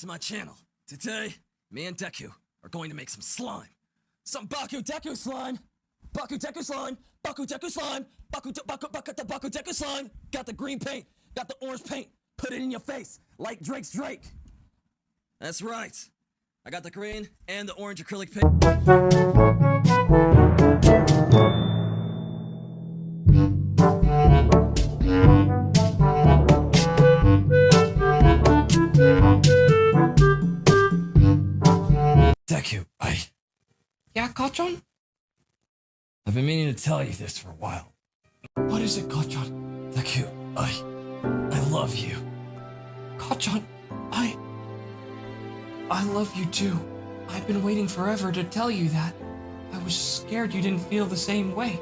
to my channel. Today, me and Deku are going to make some slime. Some Bakudeku slime! Bakudeku slime! Bakudeku slime! Bakudeku slime! Got the green paint, got the orange paint. Put it in your face, like Drake's Drake. That's right. I got the green and the orange acrylic paint. Deku, Yeah, Kachan? I've been meaning to tell you this for a while. What is it, Kachan? Deku, I love you. Kachan, I love you too. I've been waiting forever to tell you that. I was scared you didn't feel the same way.